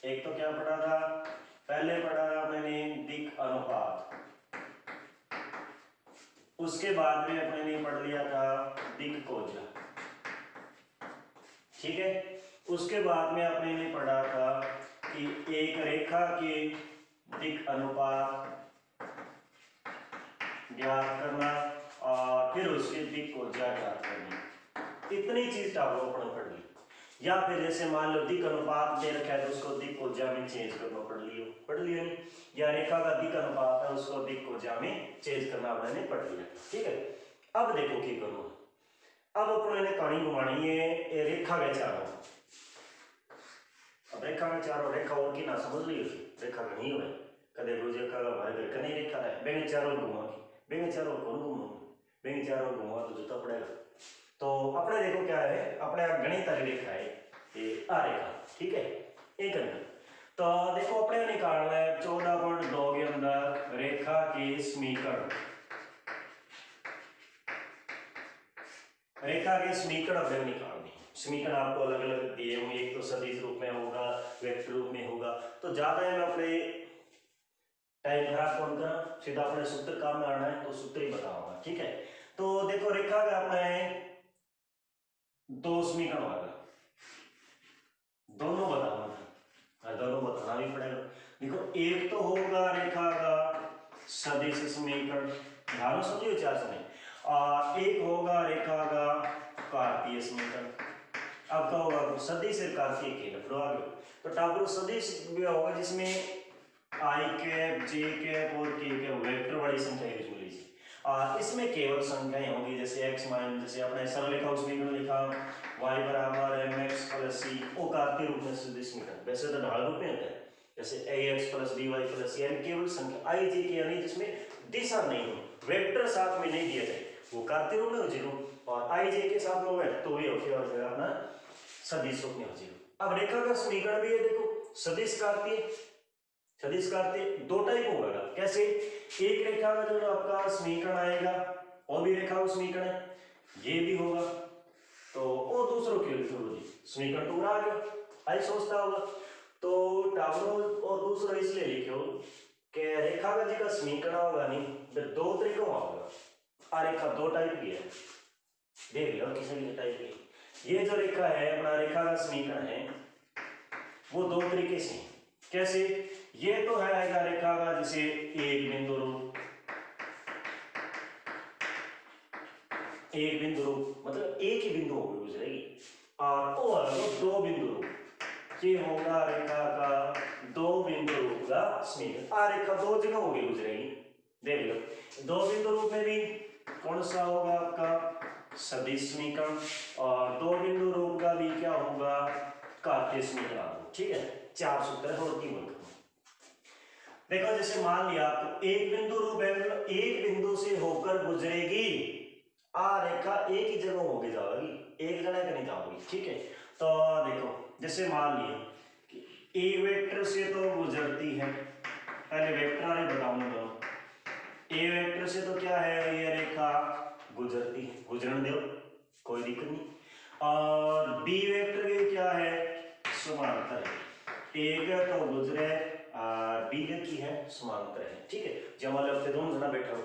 एक तो क्या पढ़ा था, पहले पढ़ा था मैंने दिक् अनुपात, उसके बाद में अपने ने पढ़ लिया था दिक् कोजा, ठीक है। उसके बाद में अपने ने पढ़ा था कि एक रेखा के दिक् अनुपात ज्ञात करना और फिर उसके दिक् कोजा ज्ञात करनी, इतनी चीज टावरों पर पढ़ ली। या फिर जैसे मान लो दिक् अनुपात दे रखा है तो उसको दिक् कोजा में चेंज करना, पढ़ लियो नहीं, या रेखा का दिक् अनुपात है उसको दिक् कोजा में चेंज करना मैंने पढ़ लिया, ठीक है। अब देखो की करूँ, अब अपने कहानी घुमानी है रेखा के चारों। अब रेखा के चारों, रेखा और की ना समझ ली, रेखा नहीं हुए कदे रोज का हमारे घर का नहीं रेखा है, बेंगे चारों घुमाओगी, बेंगे चारों कौन घुमाओगी, बेंगे चारों घुमा तो जूता पड़ेगा। तो अपने देखो क्या है, अपने गणित की रेखा है ये आ रेखा, ठीक है। एक अंदर तो देखो अपने निकालना है 14.2 के अंदर रेखा के समीकरण, रेखा के समीकरण अपने निकालने। समीकरण आपको अलग अलग दिए होंगे, एक तो सदिश रूप में होगा, वेक्टर रूप में होगा, तो ज्यादा है मैं अपने टाइम खराब कौन करा, सीधा अपने सूत्र काम में आना है तो सूत्र ही बताऊंगा, ठीक है। तो देखो रेखा का अपने दो समीकरण होगा, दोनों बताना, दोनों बताना भी पड़ेगा। देखो एक तो होगा रेखा का सदिश समीकरण, ध्यान समझिए चार समय, और एक होगा रेखा का कार्तीय समीकरण। अब क्या होगा, सदिश और कार्तीय के तो टावर सदिश भी होगा जिसमें आई कैप, जे कैप और के कैप वेक्टर वाली संख्या यूज मिली थी, और इसमें केवल संख्याएं होंगी, जैसे x माइनस, जैसे अपने सरल लिखा उसमें लिखा y बराबर mx प्लस c, वो कार्तीय रूप में सदिश समीकरण, वैसे तो ढाल रूप में होता है, जैसे ax plus by plus c, केवल संख्या i j के, यानी जिसमें दिशा नहीं हो, वेक्टर साथ में नहीं दिया जाए, वो कार्तीय रूप में हो जीरो, और i j के साथ में हो तो ये हो जाएगा अपना सदिश रूप में हो जीरो। अब रेखा का समीकरण भी है, देखो सदिश कार्तीय, सदिश कार्तीय दो टाइप होगा, कैसे, एक रेखा का जो आपका समीकरण आएगा और भी रेखा का समीकरण है, ये भी होगा, तो वो दूसरों के लिए समीकरण तो आ गया, आई सोचता होगा, तो टावरों और दूसरा इसलिए लिखो कि रेखा का जी का समीकरण होगा नहीं, फिर दो तरीकों होगा, आ रेखा दो टाइप की है, देख लो किसी भी टाइप की, ये जो रेखा है अपना रेखा का समीकरण है वो दो तरीके से, कैसे, ये तो है आएगा रेखा का जैसे एक बिंदु रूप, एक बिंदु रूप मतलब एक ही बिंदु होगी गुजरेगी, और दो बिंदु रूप, ये होगा रेखा का दो बिंदु रूप का समीकरण, आ रेखा दो जगह होगी गुजरेगी, देख लो दो बिंदु रूप में भी कौन सा होगा आपका सदिश समीकरण, और दो बिंदु रूप का भी क्या होगा कार्तीय समीकरण, ठीक है। चार सूत्र है और तीन अंक। देखो जैसे मान लिया तो एक बिंदु रूप है, मतलब एक बिंदु से होकर गुजरेगी, आ रेखा एक ही जगह होगी जाएगी, एक जगह नहीं जाओगी, ठीक है। तो देखो जैसे मान लिया कि एक वेक्टर से तो गुजरती है, पहले वेक्टर आने बताऊंगा दोनों, ए वेक्टर से तो क्या है ये रेखा गुजरती है, गुजरन दो कोई दिक्कत नहीं, और बी वेक्टर के क्या है समांतर है, एक तो गुजरे बी की है समांतर है, ठीक है। जब मान लो दोनों जना बैठा हो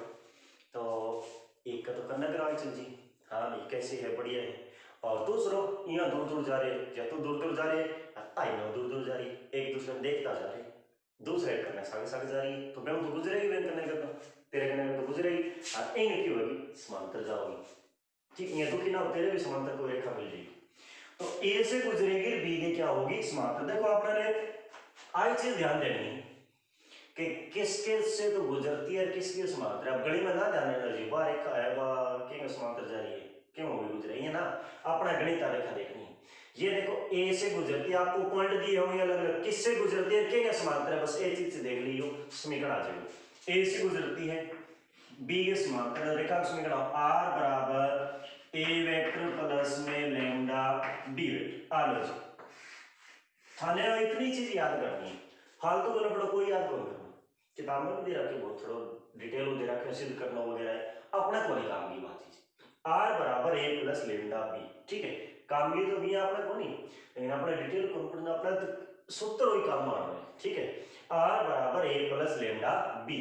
तो एक का तो करना करा चल जी, हाँ भाई कैसे है बढ़िया है, और दूसरों यहाँ दूर दूर जा रहे, या तो दूर दूर जा रहे आई ना दूर दूर जा रही, एक दूसरे में देखता जा रहे, दूसरे करना सागे सागे जा रही, तो मैं तो गुजरेगी, मैं करने करता तेरे करने में तो गुजरेगी, और एक की होगी समांतर जाओगी, ठीक है, दुखी ना हो तेरे भी समांतर को रेखा मिल जाएगी, तो ए से गुजरेगी बी की क्या होगी समांतर। देखो आपने आई चीज ध्यान देनी है कि किसके से तो गुजरती है किसके समांतर, अब गणित में ना ध्यान देना जी वाह रेखा है वाह क्यों समांतर जा रही है क्यों होगी गुजर रही है ना, अपना गणित रेखा देखनी है। ये देखो ए से गुजरती है, आपको पॉइंट दिए होंगे अलग अलग, किससे गुजरती है क्या समांतर है, बस एक चीज से देख लीजिए समीकरण आ जाएगा, ए से गुजरती है बी के समांतर, रेखा का समीकरण आर बराबर ए वेक्टर प्लस में लैम्डा बी वेक्टर, आ लो जी थाने इतनी चीज याद करनी है, फालतू बोले पड़ो कोई याद करो करना, किताब में भी दे रखे बहुत थोड़ा डिटेल दे रखे सिद्ध करना वगैरह अपने को नहीं काम की बात चीज, आर बराबर ए प्लस लेमडा बी, ठीक है। काम की तो भी अपने को नहीं, लेकिन अपने डिटेल को पढ़ना अपना सूत्र वही काम मान रहे हैं, ठीक है। आर बराबर A plus lambda B,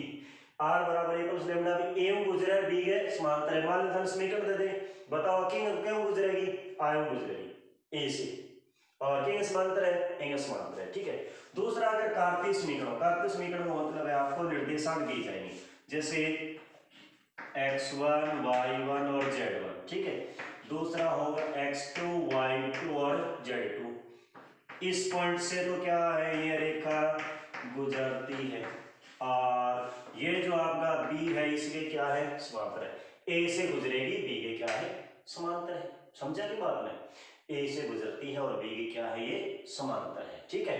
are बराबर ए प्लस लेमडा बी, ए गुजरे बी के समांतर है, मान लेते हैं समीकरण दे दे, बताओ क्यों गुजरेगी, आई गुजरेगी ए से, और किंग समांतर है, इंग समांतर है, ठीक है। दूसरा अगर कार्तीय समीकरण, कार्तीय समीकरण का मतलब है आपको निर्देशांक दी जाएंगे, जैसे x1 y1 और z1, ठीक है। दूसरा होगा x2 y2 और z2, इस पॉइंट से तो क्या है, ये रेखा गुजरती है, और ये जो आपका b है इसके क्या है, समांतर है, a से गुजरेगी, b के क्या है, समांतर है, समझा की बात में, ए से गुजरती है और बी की क्या है, ये समांतर है, ठीक है।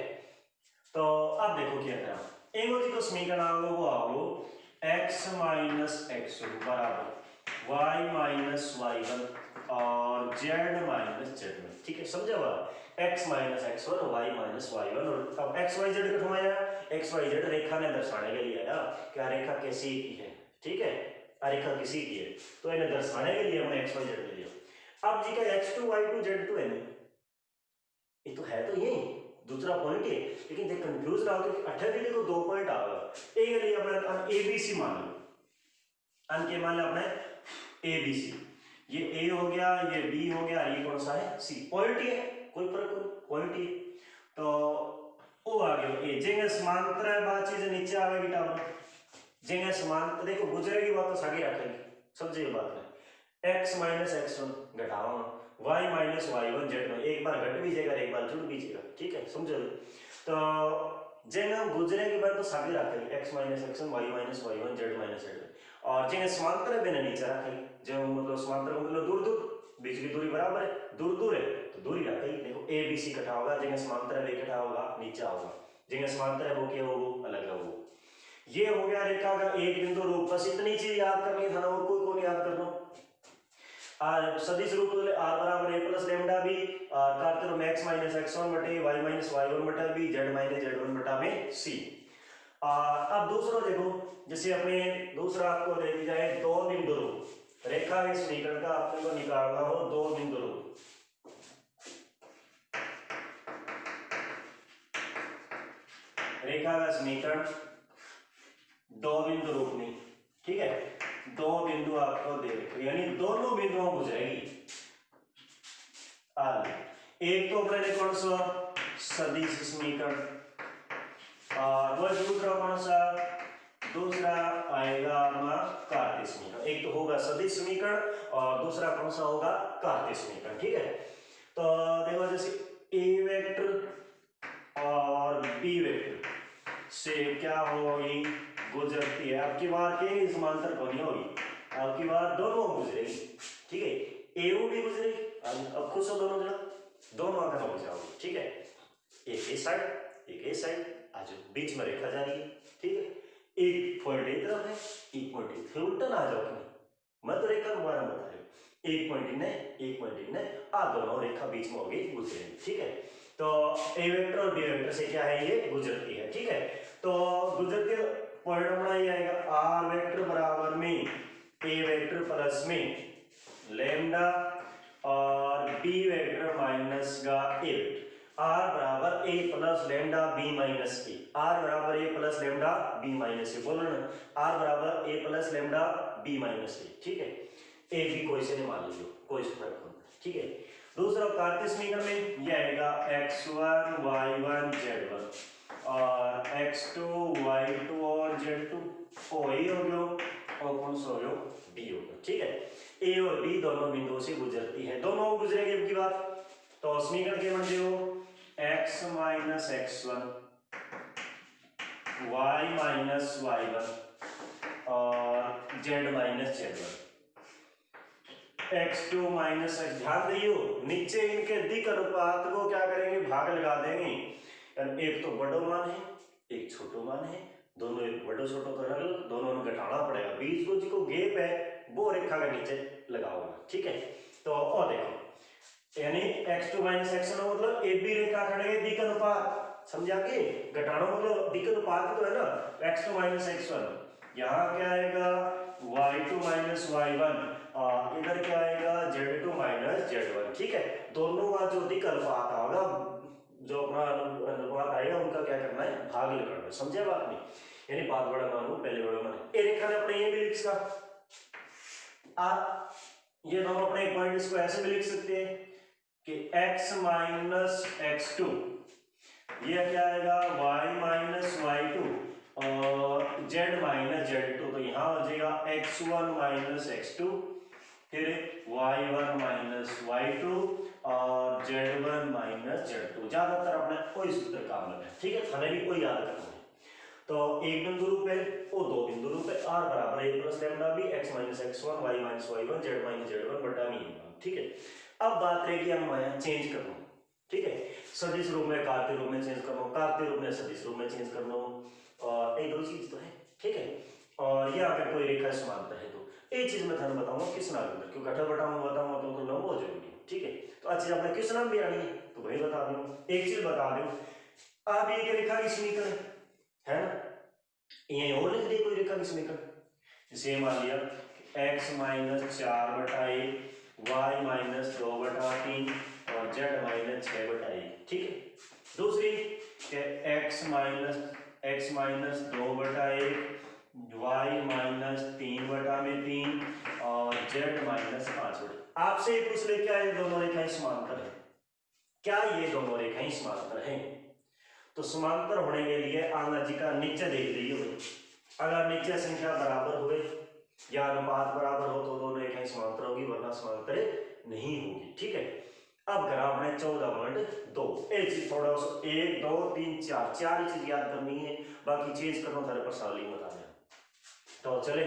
तो अब देखो क्या करा, एगो जी को समीकरण आओगे वो आओ x माइनस x2 बराबर y माइनस y1 और z माइनस z1, ठीक है, समझा बात, x minus x1 y minus y1, और अब x y z कठो आया, x y z रेखा ने दर्शाने के लिए आया, क्या रेखा किसी की है, ठीक है, रेखा किसी की है, तो इन्हें दर्शाने के लिए हमने x y z ले लिया। अब जी का x2 y2 z2 है, ये तो है तो यही दूसरा पॉइंट है, लेकिन देख कंफ्यूज ना हो कि अठे देखो दो पॉइंट आ गए, ए के लिए अपने अन ए बी सी मान लो, अन के मान लो अपने ए बी सी, ये ए हो गया, ये बी हो गया, ये कौन सा है, सी, पॉइंट ही है, कोई फर्क नहीं, पॉइंट ही। तो ओ आ गया ए, जेंगे समांतर है बात चीज नीचे आवेगी टावर, जेंगे समांतर देखो गुजरेगी बात तो सागी रखेगी, समझे ये बात है, x माइनस x1 घटाओ y माइनस y1 z1, एक बार घट भी जाएगा एक बार जुड़ भी जाएगा, ठीक है, समझो। तो जेंगे गुजरे के बाद तो सागी रखेगी x minus x1 y minus y1 z minus z1, और जेंगे समांतर है बिना नीचे रखेगी, जो मतलब समांतर मतलब दूर दूर, बीच की दूरी बराबर है, दूर दूर है तो दूरी रखेगी, देखो a b c इकट्ठा होगा, जेंगे समांतर है इकट्ठा होगा, नीचे होगा, जेंगे समांतर है वो क्या होगा, अलग है वो। ये हो गया रेखा का एक बिंदु रूप, बस इतनी चीज याद करनी था ना, और कोई कौन याद करना, सदिश रूप आर बराबर ए प्लस लेमडा बी, कार्तेय रूप x माइनस x1 बटे y माइनस y1 बटा b, z माइनस z1 बटा में c। अब दूसरा देखो, जैसे अपने दूसरा आपको दे दी जाए दो बिंदु रूप, रेखा के समीकरण का आपको को निकालना हो दो बिंदु रूप, रेखा का समीकरण दो बिंदु रूप में, ठीक है, दो बिंदु आपको दे रखे, यानी दोनों बिंदुओं गुजरेगी, एक तो अपने कौन सा सदिश समीकरण, और वह दूसरा कौन सा, दूसरा आएगा अपना कार्तीय समीकरण, एक तो होगा सदिश समीकरण और दूसरा कौन सा होगा, कार्तीय समीकरण, ठीक है। तो देखो जैसे ए वेक्टर और बी वेक्टर से क्या होगी, गुजरती है, आपकी बार के समांतर कौन होगी, आपकी बार दोनों गुजरेगी, ठीक है, ए भी गुजरेगी, अब खुश हो दोनों जना, दोनों आकर हो जाओगे, ठीक है, एक ए साइड एक ए साइड, आज बीच में रेखा जा रही है, ठीक है, एक पॉइंट एक तरफ है, एक पॉइंट एक, उल्टा ना आ जाओ, मैं तो रेखा दोबारा बता रही हूँ, एक पॉइंट इन एक पॉइंट इन, आ दोनों रेखा बीच में होगी, गुजरेगी, ठीक है। तो ए वेक्टर और बी वेक्टर से क्या है, ये गुजरती है, ठीक है। तो गुजरती पॉइंट अपना ये आएगा आर वेक्टर बराबर में ए वेक्टर प्लस में लेमडा और बी वेक्टर माइनस का ए, आर बराबर A plus lambda B minus A, R बराबर A plus lambda B minus A, बोलो ना, आर बराबर A plus lambda B minus A, ठीक है, ए बी कोई से नहीं मान लीजिए, कोई से फर्क नहीं, ठीक है। दूसरा कार्तीय समीकरण में यह आएगा x1 y1 z1 और x2 y2 और z2, ओ ए हो गया और कौन सा हो गया, b हो गया, ठीक है। a और b दोनों बिंदुओं से गुजरती है, दोनों गुजरेगी की बात, तो समीकरण के बन जाओ x minus x1 y minus y1 और z minus z1, x2 minus x, ध्यान दियो नीचे इनके दिक अनुपात को क्या करेंगे, भाग लगा देंगे, एक तो बड़ो मान है एक छोटो मान है, दोनों एक बड़ो छोटो तो रख लो, दोनों में घटाना पड़ेगा, बीच में जो गैप है वो रेखा के नीचे लगाओगे, ठीक है। तो और देखो यानी x2 माइनस x1 मतलब ए बी रेखा खड़े दिक अनुपात, समझा के, घटाना मतलब दिक अनुपात तो है ना, x2 माइनस x1, यहाँ क्या आएगा y2 माइनस y1, इधर क्या आएगा z2 माइनस z1, ठीक है, दोनों का जो दिक अनुपात होगा जो अपना अनुपात आएगा उनका क्या करना है, भाग लगाना है। समझे बात नहीं, यानी बाद बड़ा मान पहले बड़ा मान। ए रेखा ने अपने ये भी लिख सकता आप, ये दोनों अपने पॉइंट इसको ऐसे भी लिख सकते हैं कि x माइनस एक्स टू, ये क्या आएगा y माइनस वाई टू और z माइनस जेड टू। तो यहाँ हो जाएगा x1 माइनस एक्स टू, फिर y1 माइनस वाई टू और z1 माइनस जेड टू। ज्यादातर अपने कोई सूत्र काम लगे, ठीक है, थाने भी कोई याद करना है। तो एक बिंदु रूप है और दो बिंदु रूप है, r बराबर a प्लस लैम्डा भी, x minus x1 y minus y1 z minus z1 बटा मी। ठीक है, अब बात रही कि हम यहाँ चेंज करना, ठीक है, सदिश रूप में कार्तीय रूप में चेंज करना, कार्तीय रूप में सदिश रूप में चेंज करना, और एक दो चीज तो है, ठीक है। और ये अगर कोई रेखा समांतर है तो एक चीज मैं थाने बताऊंगा किस नाम अंदर, क्योंकि घटा बटाऊंगा बताऊंगा तो लंब हो जाएगी, ठीक है। तो अच्छी आपने किस नाम भी आनी है तो वही बता दूं, एक चीज बता दूं, आप एक रेखा की समीकरण है ना, ये और लिख दे कोई रेखा की समीकरण, जैसे मान लिया x माइनस 4/1 y माइनस 2/3 और z माइनस 6/1, ठीक है। दूसरी x माइनस 2/1 y माइनस 3/3 और z माइनस 5/। आपसे ही पूछ ले क्या ये दोनों रेखाएं समांतर है, क्या ये दोनों रेखाएं समांतर हैं? तो समांतर होने के लिए आना जी का नीचे देख लीजिए भाई, अगर नीचे संख्या बराबर हुए या अनुपात बराबर हो तो दोनों रेखाएं समांतर होगी, वरना समांतर नहीं होगी, ठीक है। अब ग्राफ में 14.2, एक चीज थोड़ा 1 2 3 4 चार चीज याद करनी है, बाकी चीज करना थारे पर साली बता दें। तो चले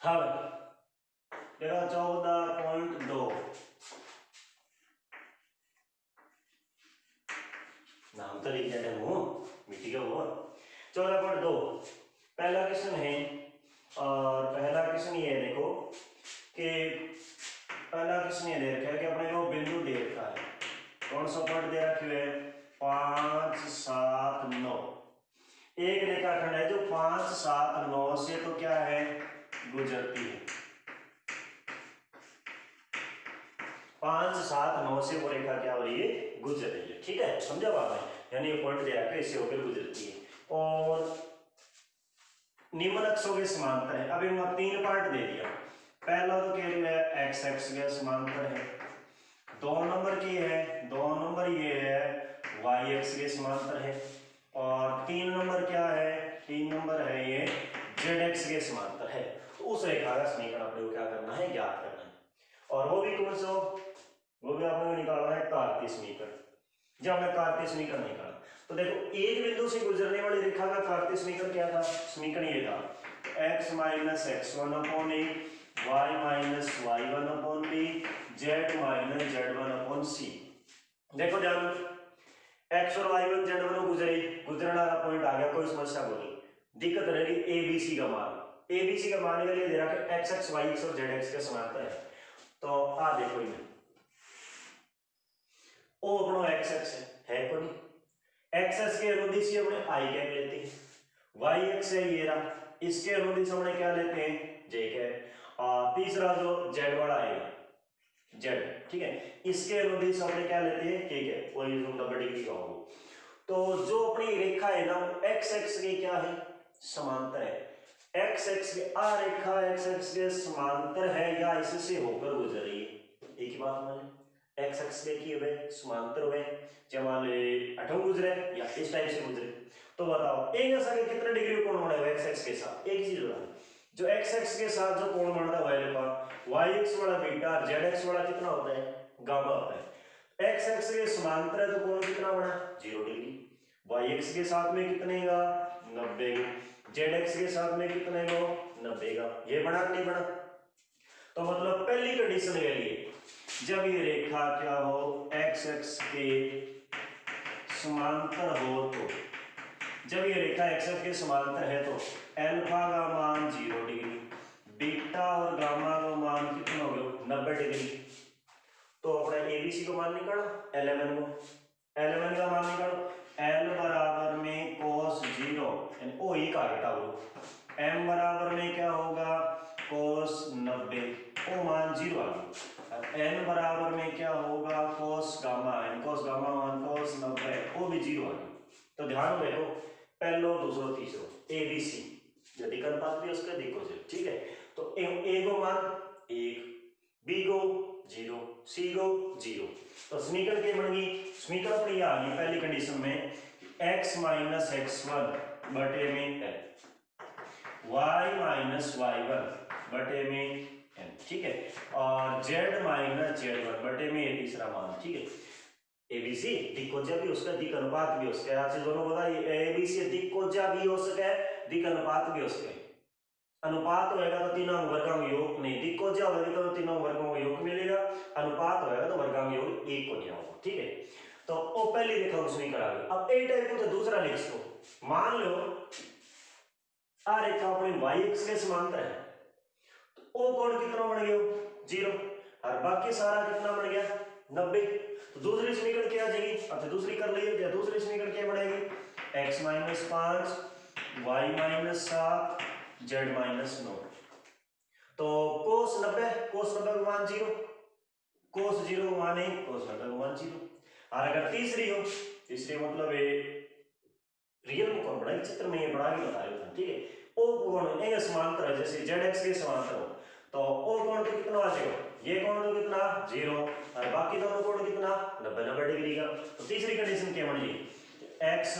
हाँ देखो 14.2 नाम तो लिख देते हूँ मिट्टी का वो 14.2 पहला क्वेश्चन है, और पहला क्वेश्चन ये देखो कि पहला क्वेश्चन ये दे रखा है कि अपने को बिंदु दे रखा है, कौन सा पॉइंट दे रखे है 5 7 9, एक रेखाखंड है जो 5 7 9 से तो क्या है गुजरती है, 5 7 9 से वो रेखा क्या हो रही है गुजर रही है, ठीक है, समझा बात है, यानी ये पॉइंट दे रखा है इससे होकर गुजरती है और निम्न अक्षों के समांतर है। अब इनका 3 पार्ट दे दिया, पहला तो कह रही है x x के समांतर है, 2 नंबर की है 2 नंबर ये है y x के समांतर है, और 3 नंबर क्या है 3 नंबर है ये z x के समांतर है। तो उस रेखा का समीकरण अपने को क्या करना है ज्ञात करना है, और वो भी कौन सा, वो भी आपने निकालना है कार्तीय समीकरण। जब हमने कार्तीय समीकरण निकाला तो देखो एक बिंदु से गुजरने वाली रेखा का कार्तीय समीकरण क्या था, समीकरण ये था x minus x1/a y minus y1/b z minus z1/c। देखो ध्यान, x और y1 z1 गुजरने वाला पॉइंट आ गया, कोई समस्या बोली दिक्कत रहेगी abc का मान, abc का मान के लिए दे रहा है x x y x और z x के समांतर है। तो आ देखो ये ओ अपनो x x है कोई x x के अनुदिश ही हमने i कैप लेते हैं, y x है ये रहा, इसके अनुदिश हमने क्या लेते हैं j कैप, और तीसरा जो z वाला आएगा z, ठीक है, इसके अनुदिश हमने क्या लेते हैं k कैप, वही जो 90 डिग्री का होगा। तो जो अपनी रेखा है ना x x के क्या है समांतर है, x x के आ रेखा x x के समांतर है या इससे होकर गुजर रही है, एक ही बात मान x x के की हुए समांतर हुए, जब मान ले अठों गुजरे या इस टाइप से गुजरे, तो बताओ एक ऐसा कि कितने डिग्री कोण बना है x x के साथ, एक चीज बता, जो x x के साथ जो कोण बन रहा है y x वाला बीटा और z x वाला कितना होता है गामा होता है, x x के समांतर है तो कोण कितना बना 0 डिग्री, y x के साथ में कितने का 90 का, z x के साथ में कितने को 90 का, ये बना नहीं बना। तो मतलब पहली कंडीशन के लिए जब ये रेखा क्या हो एक्स एक्स के समांतर हो तो, जब ये रेखा एक्स एक्स के समांतर है तो अल्फा का मान 0 डिग्री, बीटा और गामा का मान कितना हो गया 90 डिग्री। तो अपने एबीसी को मान निकालो, एल का मान निकालो, एल बराबर में cos 0 यानी ओ ई का हटा लो, एम बराबर में क्या होगा cos 90, ओ मान 0 आ गया, एन बराबर में क्या होगा cos गामा, एन cos गामा मान cos 90, ओ भी 0 आ गया। तो ध्यान देखो पहलो दूसरो तीसरो एबीसी यदि अनुपात भी उसका देखो जी, ठीक है। तो ए को मान 1, बी को 0, सी को 0। तो समीकरण क्या बनेगी, समीकरण अपनी आ गई पहली कंडीशन में x माइनस x1 बटे में n, y माइनस y1 बटे में n, ठीक है, और z माइनस z1 बटे में ये तीसरा मान, ठीक है। एबीसी दिक्कोजा भी उसका, दिक् अनुपात भी उसका, यहाँ से दोनों बता एबीसी दिक्कोजा भी हो सके, दिक् अनुपात भी हो सके। अनुपात होएगा तो तीनों वर्गों का योग नहीं, दिक्कोजा होएगा तो तीनों वर्गों का योग मिलेगा, अनुपात होएगा तो वर्गों का योग 1 को लिया होगा, ठीक है। तो वो पहली रेखा को समीकरण आ गई। अब ए टाइप को तो दूसरा लिख सको, मान लो आ रेखा अपनी y एक्स के समांतर है, तो ओ कोण कितना बन गया 0 और बाकी सारा कितना बन गया 90। तो दूसरी समीकरण क्या आ जाएगी, अब दूसरी कर लीजिए, या दूसरी समीकरण क्या बनेगी x minus 5 y minus 7 z minus 9। तो cos 90 का मान 0, cos 0 का मान 1, cos 90 का मान 0। और अगर तीसरी हो, तीसरी मतलब ये रियल में कौन बड़ा चित्र में ये बड़ा भी बता रहे हैं, ठीक है। ओ कोण एक समांतर है, जैसे zx के समांतर हो तो ओ कोण तो कितना आ जाएगा, ये कोण तो कितना 0 और बाकी दोनों कोण कितना 90 डिग्री का। तो तीसरी कंडीशन क्या बन गई x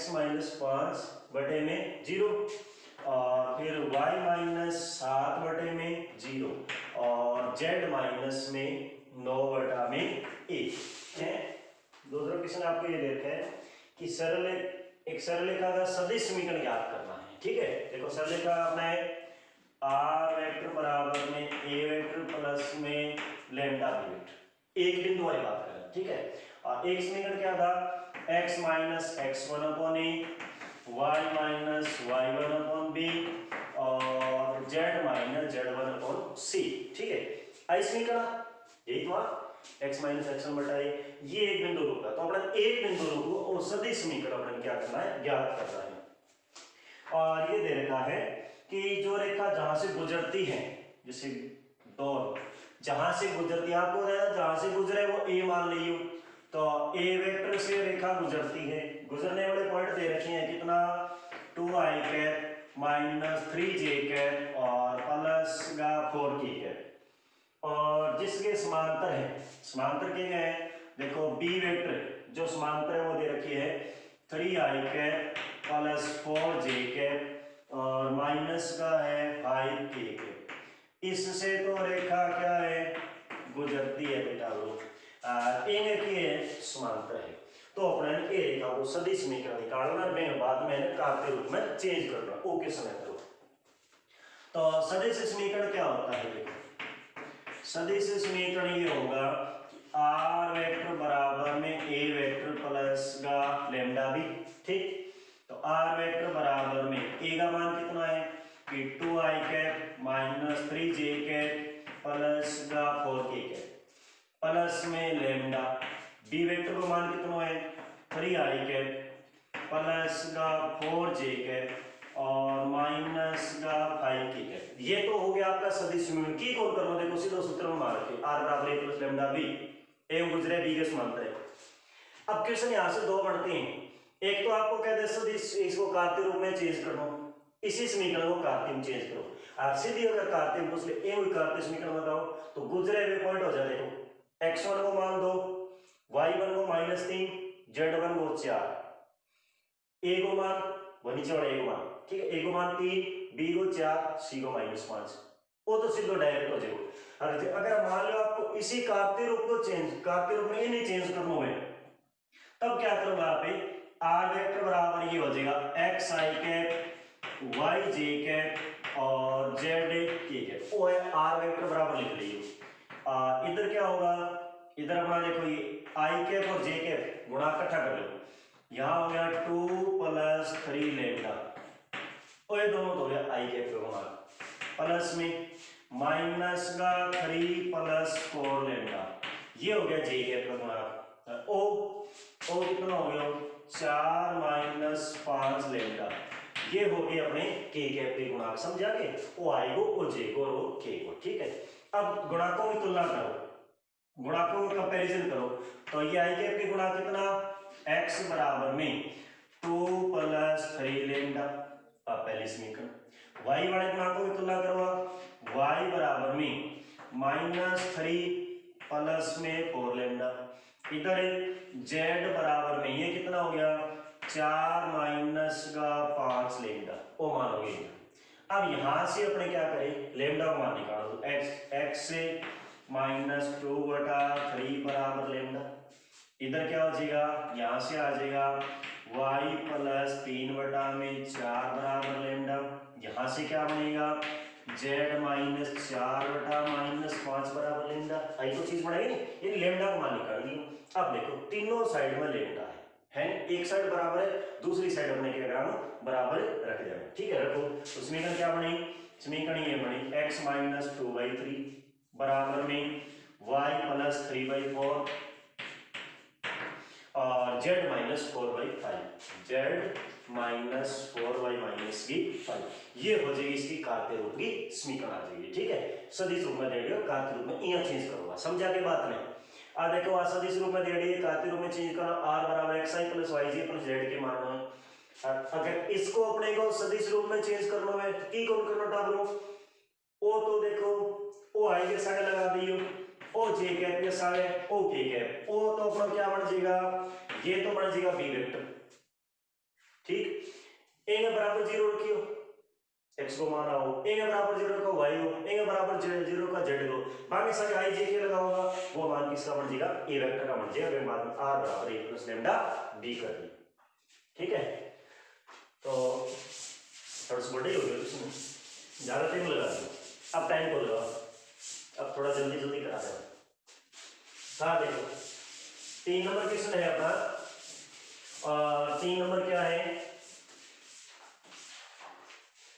माइनस 5 बटे में 0 और फिर y माइनस 7 बटे में 0 और z माइनस में 9 बटा में 1 है। दूसरा क्वेश्चन आपको ये देखा है कि एक सरल रेखा का सदिश समीकरण ज्ञात करना है, ठीक है। देखो सरल रेखा अपना है r वेक्टर बराबर में a वेक्टर प्लस में लैम्डा b वेक्टर, एक बिंदु वाली बात करें, ठीक है। और एक समीकरण क्या था x minus x1 upon a, y minus y1 upon b और z minus z1 upon c, ठीक है। आई समीकरण यही था x माइनस x1 बटा a, ये एक बिंदु रूप है। तो अपना एक बिंदु रूप को और सदिश समीकरण अपने क्या करना है ज्ञात करना है। और ये दे रखा है कि जो रेखा जहां से गुजरती है, जैसे दोनों जहां से गुजरती है, आपको जहां से गुजरे वो a मान लियो, तो a वेक्टर से रेखा गुजरती है, गुजरने वाले पॉइंट दे रखे हैं कितना 2i cap minus 3j cap और प्लस 4k कैप, और जिसके समांतर है, समांतर क्या है देखो b वेक्टर जो समांतर है वो दे रखी है 3i cap plus 4j cap और माइनस का है 5k कैप। इससे तो रेखा क्या है गुजरती है बेटा वो की है समांतर है। तो अपने ए रेखा को सदिश समीकरण निकालना, मैं बाद में कार्य रूप में चेंज करना, ओके समय करो। तो सदिश समीकरण क्या होता है, देखो सदिश समीकरण ये होगा r वेक्टर बराबर में a वेक्टर प्लस का लैम्डा b, ठीक। तो r वेक्टर बराबर में a का मान कितना है कि 2i cap minus 3j cap plus का 4k कैप प्लस में लैम्डा, b वेक्टर का मान कितना है 3i कैप प्लस का 4j कैप और माइनस का 5k कैप। ये तो हो गया आपका सदिश समीकरण की कौन करना, देखो सीधा सूत्र में मार के r बराबर a plus lambda b, a गुजरे b के समांतर है। अब क्वेश्चन यहां से दो बढ़ते हैं, एक तो आपको कहते हैं सदिश इसको कार्तीय रूप में चेंज करना, इसी समीकरण को कार्तीय में चेंज करो। आप सीधी अगर कार्तीय पूछ ले ए कार्तीय समीकरण बताओ तो गुजरे हुए पॉइंट हो जाए, देखो x1 को मान 2, y1 को -3, z1 को 4, a को मान वो नीचे वाला a को मान, ठीक है, a को मान 3, b को 4, c को -5, वो तो सीधो डायरेक्ट हो जाएगा। अगर मान लो आपको इसी कार्तीय रूप को चेंज, कार्तीय रूप में ये नहीं चेंज करना है, तब क्या करूंगा आप r वेक्टर बराबर ये हो जाएगा xi कैप yj कैप और जेड के कैप, ओ है आर वेक्टर बराबर लिख लीजिए। इधर क्या होगा, इधर अपना देखो ये आई कैप और जे कैप गुणा इकट्ठा कर लो, यहाँ हो गया 2 + 3 लैम्डा, और ये दोनों तो हो गया आई कैप का गुणा, प्लस में माइनस का 3 + 4 लैम्डा, ये हो गया जे कैप का गुणा, ओ कितना हो गया 4 - 5 लैम्डा, ये हो गए अपने के कैप के गुणांक, समझा के, ओ आई को, ओ जे को और ओ के को, ठीक है। अब गुणांकों की तुलना करो, गुणांकों का कंपैरिजन करो, तो ये आई कैप के गुणांक कितना, x बराबर में 2 + 3 लैम्डा, पहली समीकरण। y वाले गुणांकों की तुलना करो, y बराबर में -3 प्लस में 4 लैम्डा, इधर z बराबर में ये कितना हो गया 4 - 5 लैम्डा, ओ मानोगे। अब यहां से अपने क्या करें, लैम्डा का मान निकालो, x से -2/3 बराबर लैम्डा, इधर क्या हो जाएगा, यहां से आ जाएगा y + 3/4 बराबर लैम्डा, यहां से क्या बनेगा z -4/-5 बराबर लैम्डा, आई तो चीज बढ़ाई नहीं, ये लैम्डा का मान निकाल दिया। अब देखो तीनों साइड में लैम्डा है, एक साइड बराबर है, दूसरी साइड अपने क्या कराना बराबर रख देना, ठीक है, रखो। तो समीकरण क्या बनी, समीकरण ये बनी x - 2/3 बराबर में y + 3/4 और z - 4/5, z - 4y - ये हो जाएगी इसकी कार्तीय रूप की समीकरण आ जाएगी, ठीक है। सदिश रूप में दे दियो, कार्तीय रूप में यहाँ चेंज करूंगा, समझा के बात नहीं। आ देखो आ सदिश रूप में दे दिए, कार्तीय रूप में चेंज करना, r बराबर xi + yj + z के मानना है। अगर इसको अपने को सदिश रूप में चेंज करना है तो की कौन करना टाबरो, ओ तो देखो ओ आई के साइड लगा दियो, ओ जे कैप के साइड ओ के कैप, ओ तो अपना क्या बन जाएगा, ये तो बन जाएगा बी वेक्टर, ठीक। ए के बराबर 0 रखियो, x को माना हो, a के बराबर 0 का y हो, a के बराबर 0 का z हो, बाकी सारे i j के लगा होगा, वो मान किसका बन जाएगा, a वेक्टर का बन जाएगा, फिर बाद में r बराबर a + लैम्डा b कर दी, ठीक है। तो थोड़ा सा बड़ा ही हो गया, इसमें ज्यादा टाइम लगा दो, अब टाइम को लगाओ, अब थोड़ा जल्दी जल्दी करा दो। हाँ देखो 3 नंबर क्वेश्चन है अपना, और 3 नंबर क्या है,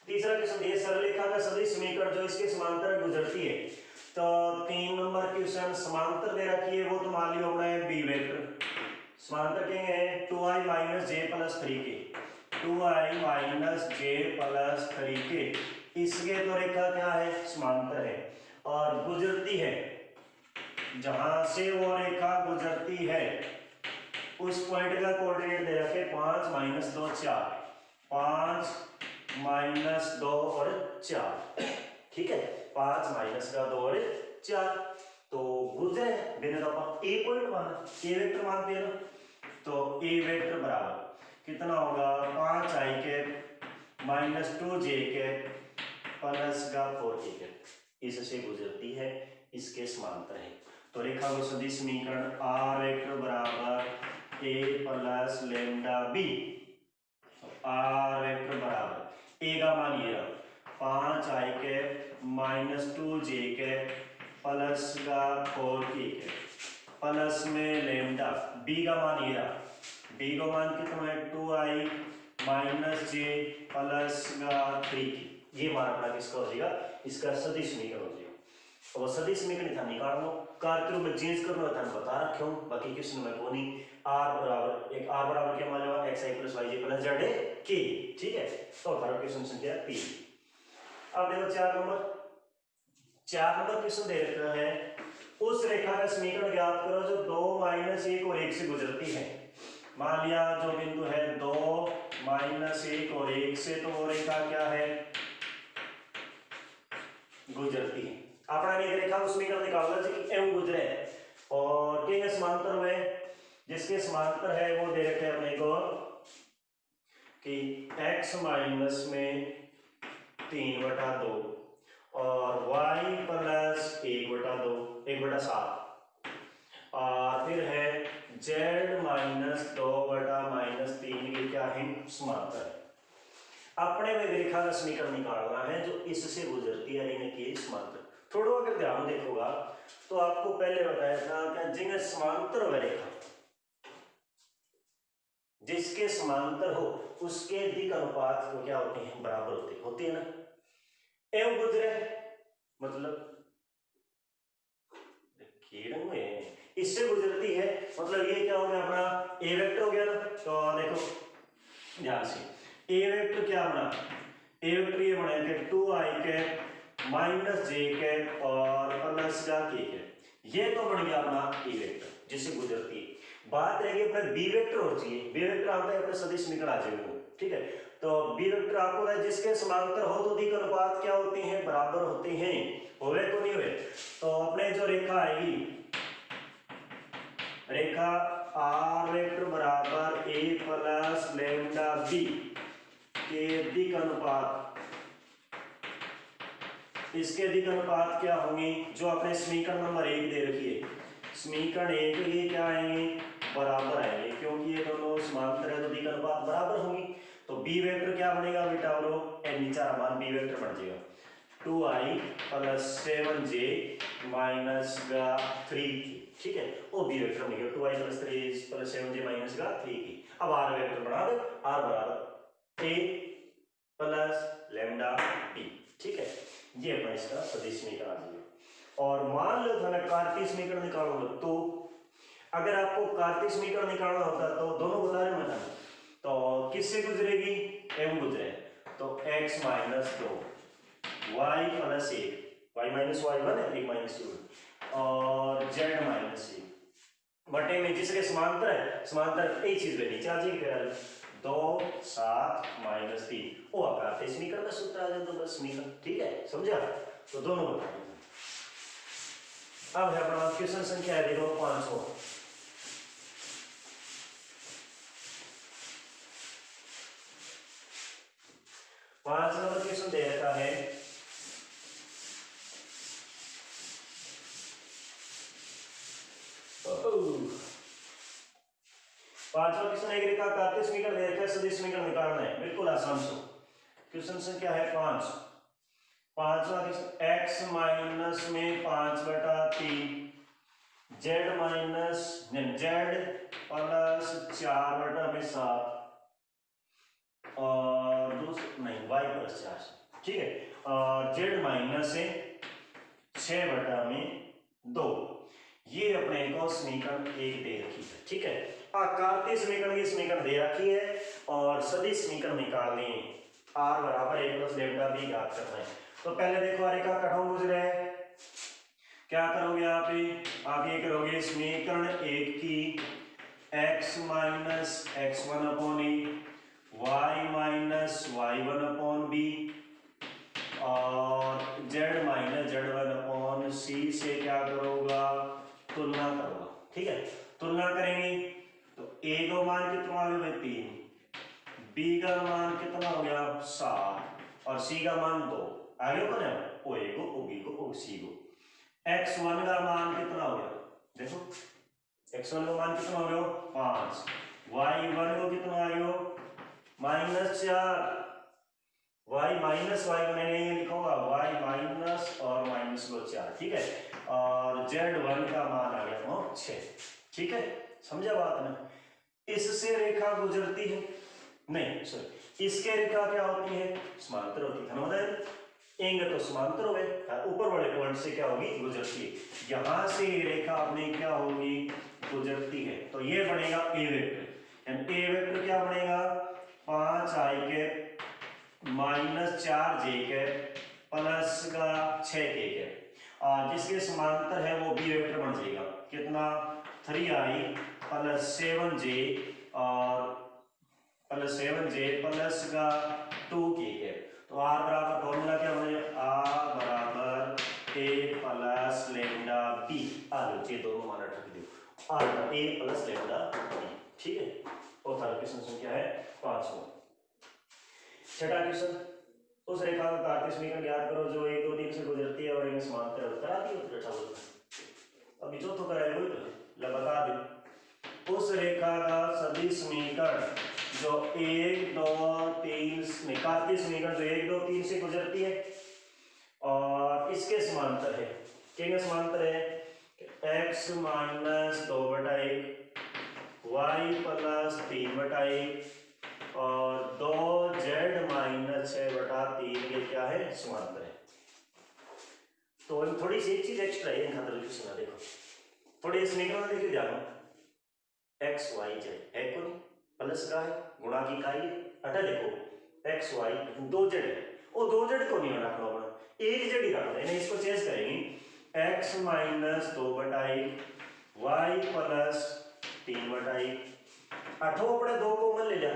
तीसरा क्वेश्चन ये सरलरेखा का सदिश समीकरण जो इसके समांतर गुजरती है, तो 3 नंबर क्वेश्चन समांतर दे रखी है, वो तो मान लियो अपना बी वेक्टर, समांतर क्या है 2i - j + 3k, 2i - j + 3k, इसके तो रेखा क्या है समांतर है, और गुजरती है, जहां से वो रेखा गुजरती है उस पॉइंट का कोऑर्डिनेट दे रखे 5 - 2 4, 5 - 2 और 4, ठीक है, 5 - 2 और 4, तो गुजरे बिना तो अपन ए पॉइंट माना, ए वेक्टर मानते हैं ना, तो ए वेक्टर बराबर कितना होगा 5i cap - 2j cap plus का 4k कैप, इससे गुजरती है, इसके समांतर है, तो रेखा को सदिश समीकरण r वेक्टर बराबर a + lambda b, r vector बराबर a का मान ये रहा 5i cap - 2j cap plus का 4k कैप प्लस में लैम्डा, b का मान ये रहा, b का मान कितना है 2i - j प्लस का 3k, ये मान अपना किसका हो जाएगा, इसका सदिश समीकरण हो जाएगा। तो सदिश समीकरण था निकालना, कार्य रूप में चेंज करना था बता रखे हूं, बाकी क्वेश्चन में कोनी, r बराबर क्या मान लो xi + yj + zk, ठीक है। तो हमारा क्वेश्चन संख्या 3। अब देखो 4 नंबर क्वेश्चन दे रखा है, उस रेखा का समीकरण ज्ञात करो जो 2 - 1 और 1 से गुजरती है, मान लिया जो बिंदु है 2 - 1 और 1 से, तो वो रेखा क्या है गुजरती है, अपना नहीं रेखा को समीकरण निकालना चाहिए एवं गुजरे, और के समांतर हुए, जिसके समांतर है वो दे रखे अपने को कि x माइनस में 3/2 और y + 1/2 1/7, और फिर है z - 2/-3 की क्या है समांतर है। अपने में रेखा का समीकरण निकालना है जो इससे गुजरती है इनके समांतर। थोड़ा अगर ध्यान देखोगा तो आपको पहले बताया था कि जिन्हें समांतर व रेखा जिसके समांतर हो उसके दिक् अनुपात को क्या होते हैं, बराबर होते हैं ना। एवं गुजरे मतलब इससे गुजरती है, मतलब ये क्या हो गया अपना ए वेक्टर हो गया ना। तो देखो ध्यान से ए वेक्टर क्या बना, ए वेक्टर ये बना के 2i कैप माइनस जे कैप और प्लस का के कैप, ये तो बन गया अपना ए वेक्टर जिससे गुजरती है। बात रहेगी अपना बी वेक्टर हो चाहिए, बी वेक्टर आता है अपने सदिश निकल आ जाएगा, ठीक है। तो बी वेक्टर आपको है जिसके समांतर हो तो दिक् अनुपात क्या होते हैं, बराबर होते हैं, होवे तो नहीं हुए। तो अपने जो रेखा आएगी रेखा आर वेक्टर बराबर ए प्लस लैम्डा बी के दिक् अनुपात, इसके दिक् अनुपात क्या होंगे जो अपने समीकरण नंबर 1 दे रखी है, समीकरण 1 ये क्या आएंगे, बराबर आएंगे, क्योंकि ये दोनों समांतर है तो दिक् अनुपात बराबर होंगी। तो बी वेक्टर क्या बनेगा बेटा, बोलो नीचा मान बी वेक्टर बन जाएगा 2i प्लस 7j माइनस 3, ठीक है। वो बी वेक्टर बनेगा 2i plus 3 plus 7j minus 3। अब आर वेक्टर बना दो, आर बराबर a प्लस लैम्डा b, ठीक है। ये अपना इसका सदिश समीकरण आ जाएगा। और मान लो था कार्तीय समीकरण निकालोगे तो अगर आपको कार्तीय समीकरण निकालना होता तो दोनों बता रहे मैं, तो किससे गुजरेगी, एम गुजरे, तो x minus 2 y plus 1, y minus y 1 है, 1 माइनस 2 और z माइनस 1 बटे में जिसके समांतर है, समांतर एक चीज में नीचे आ जाएगी, फिर 2 7 माइनस 3 वो कार्तीय समीकरण का सूत्र आ जाए तो बस समीकरण, ठीक है, समझा। तो दोनों बताएंगे। अब है अपना क्वेश्चन संख्या है देखो 5वां। 5 नंबर क्वेश्चन दे रखा है, पांचवा क्वेश्चन एक रेखा कार्तीय समीकरण दे रखा है, सदिश समीकरण निकालना है, बिल्कुल आसान से। क्वेश्चन संख्या है 5। पांचवा क्वेश्चन x माइनस में 5/3 z माइनस z प्लस 4/7 और नहीं y प्लस 4, ठीक है, और z माइनस से 6/2 ये अपने को समीकरण 1 दे रखी है, ठीक है। कार्तीय समीकरण की समीकरण दे रखी है और सदिश समीकरण निकालनी है, r बराबर a प्लस लैम्डा b ज्ञात करना है। तो पहले देखो रेखा कठोर गुजरे, क्या करोगे आप ये करोगे समीकरण 1 की x minus x1 upon a y minus y1 upon b और z minus z1 upon c से क्या करोगा, तुलना करोगा, ठीक है। तुलना करेंगे तो a का मान कितना आ गया 3, b का मान कितना हो गया 7 और c का मान 2 आगे को ना o a को o b को o c को। x1 का मान कितना हो गया, देखो x1 का मान कितना हो गया 5, y1 को कितना आ गया -4, y माइनस वाई मैंने ये लिखा होगा y माइनस और माइनस को 4, ठीक है, और z1 का मान आ गया 6, ठीक है, समझा बात ना। इससे रेखा गुजरती है, नहीं सॉरी, इसके रेखा क्या होती है, समांतर होती है, मतलब एंगल तो समांतर हो गए, ऊपर वाले पॉइंट से क्या होगी, गुजरती है। यहां से रेखा अपने क्या होगी, गुजरती है, तो ये बनेगा ए वेक्टर, यानी ए वेक्टर क्या बनेगा 5i के माइनस 4j के प्लस का 6k के, और जिसके समांतर है वो बी वेक्टर बन जाएगा, कितना 3i प्लस 7j और प्लस 7j प्लस का 2k के। तो r बराबर फॉर्मूला क्या बनेगा, r बराबर a प्लस लैम्डा b, ये दोनों मान रख दो, r a plus lambda b, ठीक है। और थारा क्वेश्चन संख्या है 5वां। छठा क्वेश्चन, उस रेखा का कार्तीय समीकरण ज्ञात करो जो 1 2 3 से गुजरती है और इनमें समांतर है, करा दियो तो अच्छा होता। अभी चौथा कराए वही तो बता दे, उस रेखा का सदिश समीकरण जो 1 2 3 कार्तीय समीकरण जो 1 2 3 से गुजरती है और इसके समांतर है। क्या समांतर है? x माइनस 2/1 y प्लस 3/1 और 2z माइनस 6/3 ये क्या है? समांतर है। तो थोड़ी सी एक चीज एक्स्ट्रा है इन खातर क्वेश्चन में देखो, थोड़ी समीकरण देखिए ध्यान, x y z है कोई प्लस का है गुणा की इकाई हटा, देखो x y 2z है और 2z को नहीं रखना होगा, एक z ही रखना है, इसको चेंज करेंगे x माइनस 2/1 y प्लस 3/1 अठो अपने 2 कॉमन ले लिया,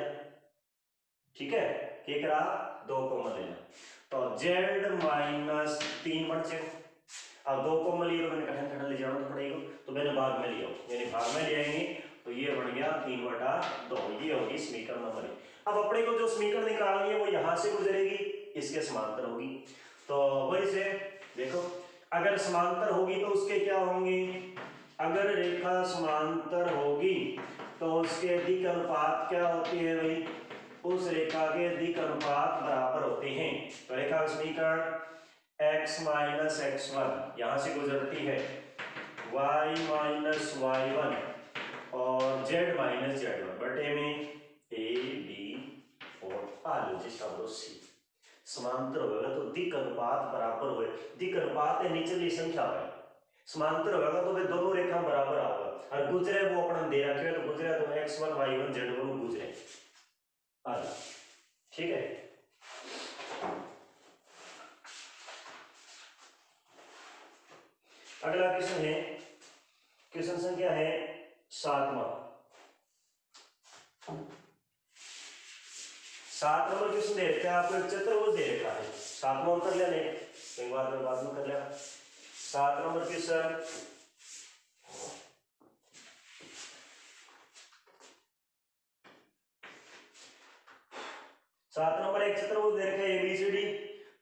ठीक है, क्या करा 2 कॉमन ले लिया तो z माइनस 3 बन जाएगा। अब 2 कॉमन लिए तो मैंने कठिन ले जाना पड़ेगा, तो मैंने भाग में लिया, मैंने भाग में ले आएंगे तो ये बन गया 3/2, ये होगी समीकरण नंबर 1। अब अपने को जो समीकरण निकालनी है वो यहां से गुजरेगी, इसके समांतर होगी। तो वही से देखो अगर समांतर होगी तो उसके क्या होंगे, अगर रेखा समांतर होगी तो उसके दिक् अनुपात क्या होती है भाई, उस रेखा के दिक् अनुपात बराबर होते हैं। तो रेखा का समीकरण x माइनस x1 यहां से गुजरती है, y माइनस y1 और z माइनस z1 बटे में a b और आलू जिसका सी समांतर होगा तो दिक् अनुपात बराबर होए, दिक् अनुपात है निचली संख्या है, समांतर होगा तो वे दोनों रेखा बराबर आएगा और गुजरे वो अपना दे रखे तो गुजरे तो x1 y1 z1 गुजरे आलू, ठीक है। अगला क्वेश्चन है, क्वेश्चन संख्या है 7वां। 7 नंबर क्वेश्चन दे रखा है आपको, एक चतुर्भुज दे रखा है, 7वां उत्तर ले लें, एक बार में बाद में कर लेना। 7 नंबर क्वेश्चन, 7 नंबर एक चतुर्भुज दे रखा है ABCD,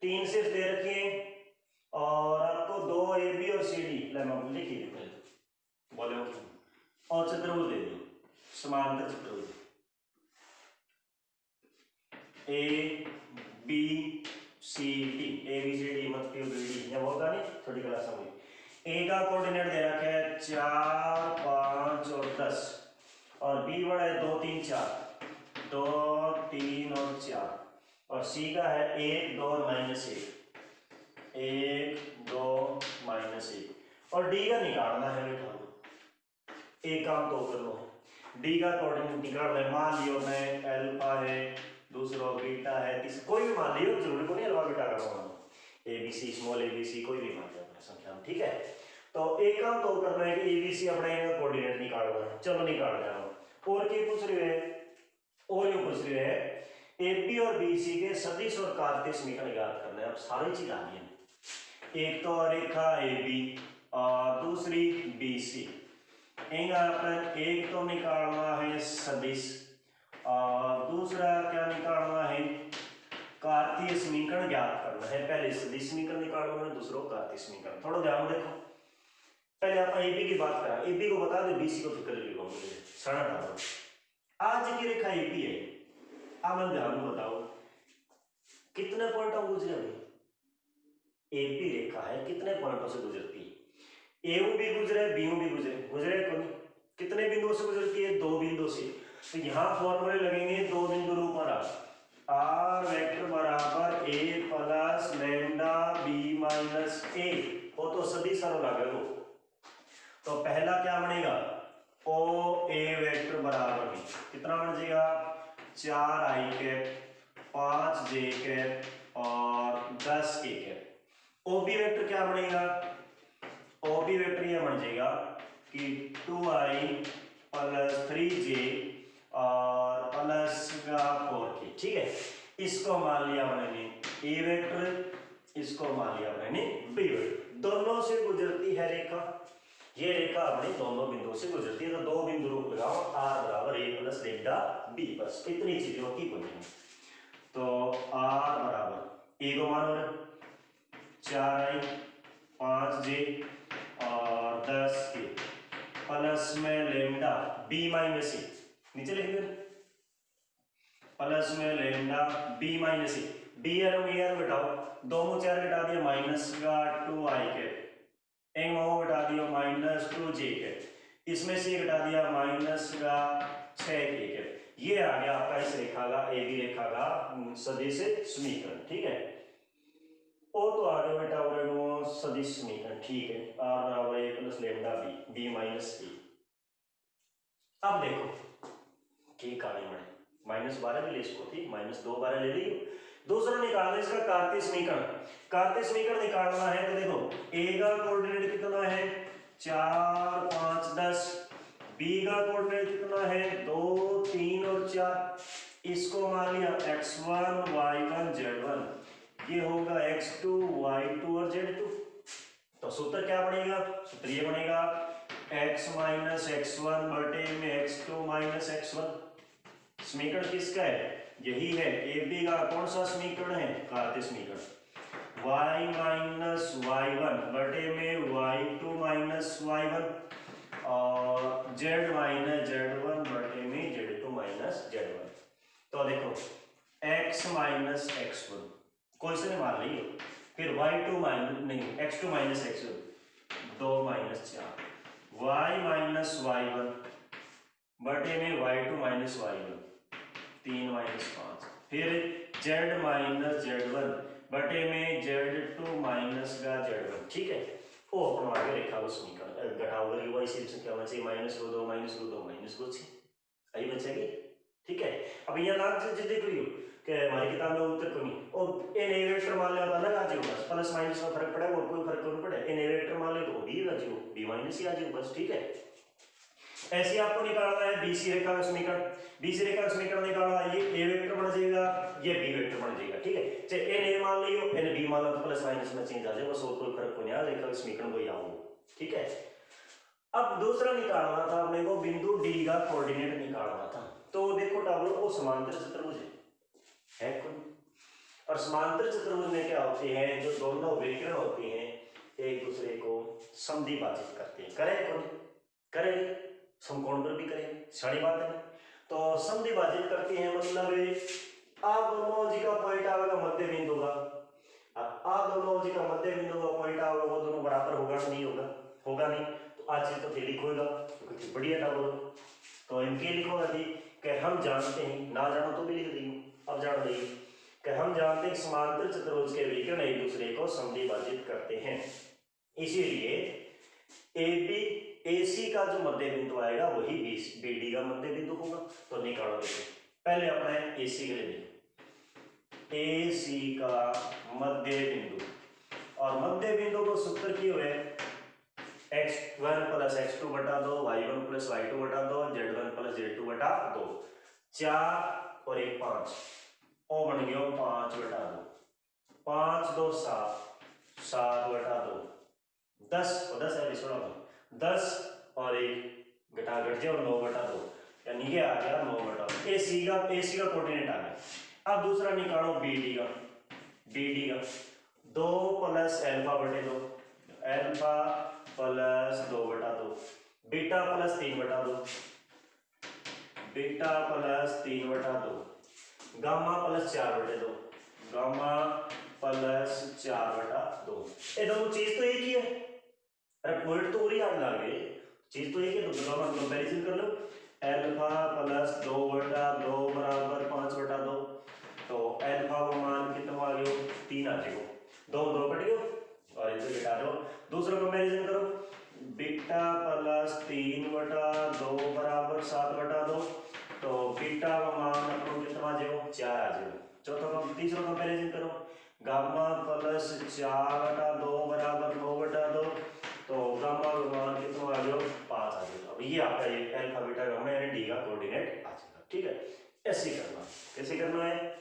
3 शेष दे रखे हैं और आपको 2 AB और CD लिखिए बोले और चतुर्भुज दे दिए, समांतर चतुर्भुज ABCD, ABCD मत क्यों BD या होगा नहीं, थोड़ी क्लास समझ। A का कोऑर्डिनेट दे रखा है 4 5 और 10 और B बड़ा है 2 3 4, 2 3 और 4 और C का है 1 2 -1, 1 2 -1 और D का निकालना है बेटा, एक काम तो कर लो, D का कोऑर्डिनेट निकालना है, मान लियो मैं अल्फा है, दूसरा बीटा है, तीसरा कोई भी मान लियो, जरूरी को नहीं अल्फा बीटा का मान, ABC स्मॉल ABC कोई भी मान लियो अपने संख्या में, ठीक है। तो एक काम तो करना है कि ABC अपना कोऑर्डिनेट निकालना है, चलो निकाल रहे हो। और क्या पूछ रहे हैं, और ये पूछ रहे हैं AB और BC के सदिश और कार्तीय समीकरण ज्ञात करना है। अब सारी चीज आ गई है, एक तो रेखा AB और दूसरी BC, एक तो निकालना है सदिश और दूसरा क्या निकालना है, कार्तीय समीकरण ज्ञात करना है। पहले सदिश समीकरण निकालना है, दूसरा कार्तीय समीकरण। थोड़ा ध्यान देखो, पहले आप AB की बात करा, AB को बता दो, BC को फिक्र ले लो, सरल डालो। आज की रेखा AB है, अब ध्यान बताओ कितने पॉइंटों गुजरे अभी, AB रेखा है कितने पॉइंटों से गुजरती है, AU भी गुजरे BU भी गुजरे, गुजरे कौन, कितने बिंदुओं से गुजरती है, 2 बिंदु से। तो यहाँ फॉर्मूले लगेंगे 2 बिंदु रूप वाला, R वेक्टर बराबर A plus lambda B minus A, वो तो सदिश सारो लागेगा। तो पहला क्या बनेगा, OA वेक्टर बराबर में कितना बन जाएगा, 4i कैप 5j कैप और 10k कैप। OB वेक्टर क्या बनेगा, OB वेक्टर ये बन जाएगा कि 2i प्लस 3j और प्लस 4k, ठीक है। इसको मान लिया मैंने A वेक्टर, इसको मान लिया मैंने B वेक्टर, दोनों से गुजरती है रेखा, ये रेखा अपने दोनों बिंदुओं से गुजरती है। तो 2 बिंदु रूप लगाओ, R बराबर A प्लस लैम्डा B, बस इतनी चीजों की बनेगी। तो R बराबर A को मानो 4i 5j और 10k प्लस में लैम्डा B माइनस A, नीचे लिख दो प्लस में लेमडा बी माइनस ए, बी और ए घटाओ, 2 में 4 घटा दिया माइनस का 2 आई कैप, एक में घटा दिया माइनस 2 जे कैप, इसमें से घटा दिया माइनस का 6 के कैप। ये आ गया आपका इस रेखा का ए बी रेखा का सदिश समीकरण। ठीक है, ओ तो आ गया बेटा और सदिश समीकरण। ठीक है, आर बराबर A plus lambda B, B minus A. अब देखो की कहानी में -12 भी ले इसको थी, -2 12 ले ली। दूसरा निकालना इसका कार्तीय समीकरण। कार्तीय समीकरण निकालना है तो देखो ए का कोऑर्डिनेट कितना है 4 5 10, बी का कोऑर्डिनेट कितना है 2 3 और 4, इसको मान लिया x1 y1 z1, ये होगा x2 y2 और z2। तो सूत्र क्या बनेगा, सूत्र ये बनेगा x माइनस x1 बटे में x2 माइनस x1। समीकरण किसका है, यही है ए बी का कौन सा समीकरण है, कार्तीय समीकरण। y माइनस y1 बटे में y2 माइनस y1 और z माइनस z1 बटे में z2 माइनस z1। तो देखो x माइनस x1 क्वेश्चन मान ली, फिर y2 माइनस नहीं x2 minus x1 2 minus 4, y minus y1 बटे में y2 माइनस y1 3 माइनस 5, फिर z माइनस z1 बटे में z2 माइनस का z1। ठीक है, वो अपन आगे रेखा को समीकरण घटाओ करिए, वही सिर्फ क्या होना चाहिए -2 -2 -2 आई बचेगी। ठीक है, अब यहाँ लाग से देख लियो कि हमारी किताब में उत्तर को नहीं, और ए नेगेटिव मान लिया अलग आ जाएगा, बस प्लस माइनस का फर्क पड़ेगा और कोई फर्क नहीं पड़ेगा। ए नेगेटिव मान ले तो बी आ जाएगा, बी माइनस ही आ जाएगा बस। ठीक है, ऐसे आपको निकालना है बीसी रेखा का समीकरण। बीसी रेखा का समीकरण निकालना, ये ए वेक्टर बन जाएगा, ये बी वेक्टर बन जाएगा। ठीक है, चाहे एन ए मान लियो, एन बी मान लो तो प्लस माइनस में चेंज आ जाएगा, बस और कोई फर्क नहीं आएगा, रेखा का समीकरण वही आओगे। ठीक है, अब दूसरा निकालना था अपने को, बिंदु डी का कोऑर्डिनेट निकालना था। तो देखो टाबलो वो समांतर चतुर्भुज है कोई, और समांतर चतुर्भुज में क्या होते हैं, जो दोनों विकर्ण होते हैं एक दूसरे को समद्विभाजित करते हैं। करे कौन करे, समकोण पर भी करेंगे, सारी बात है। तो समद्विभाजित करते हैं मतलब आ दोनों जी का पॉइंट आएगा मध्य बिंदु का, आ दोनों जी का मध्य बिंदु का पॉइंट आएगा, वो दोनों बराबर होगा कि नहीं होगा, होगा नहीं तो आज तो फिर लिखोगा तो बढ़िया था बोलो। तो इनके लिखोगा जी कि हम जानते हैं, ना जानो तो भी लिख दी, अब जान रही कि हम जानते हैं समांतर चतुर्भुज के विकर्ण एक दूसरे को समद्विभाजित करते हैं, इसीलिए ए बी AC का जो मध्य बिंदु आएगा वही BD का मध्य बिंदु होगा। तो निकालो, देखो पहले अपना AC के लिए देखो, AC का मध्य बिंदु, और मध्य बिंदु को सूत्र की हुए x1 प्लस x2 बटा 2, y1 प्लस y2 बटा 2, z1 प्लस z2 बटा 2, 4 और 1 5, ओ बन गया 5 बटा 2, 5 2 7, 7 बटा 2, 10 और 10 है 10 और 1 घटा घट जाए और 9 बटा 2, यानी ये आ गया 9 बटा 2। AC का कोऑर्डिनेट आ गया। अब दूसरा निकालो BD का, BD का 2 प्लस अल्फा बटे 2, अल्फा प्लस 2 बटा 2, बीटा प्लस 3 बटा 2, बीटा प्लस 3 बटा 2, गामा प्लस 4 बटे 2, गामा प्लस 4 बटा 2। ये दोनों चीज तो एक ही है, अरे पॉइंट तो पूरी याद लगे, चीज तो एक ही है, तो दोनों कंपैरिजन कर लो। अल्फा प्लस 2 बटा 2 बराबर 5 बटा 2, तो अल्फा का मान कितना आ गया 3 आ जाएगा, 2 2 कट गया और इसे घटा दो। दूसरा कंपैरिजन करो, बीटा प्लस 3 बटा 2 बराबर 7 बटा 2, तो बीटा का मान अपन कितना आ जाएगा 4 आ जाएगा। चौथा तीसरा कंपैरिजन करो, गामा प्लस 4 बटा 2 बराबर 9 बटा 2, तो गामा का मान कितना आ गया 5 आ जाएगा। अब ये आपका ये अल्फा बीटा गामा यानी डी का कोऑर्डिनेट आ जाएगा। ठीक है, ऐसे करना, कैसे करना है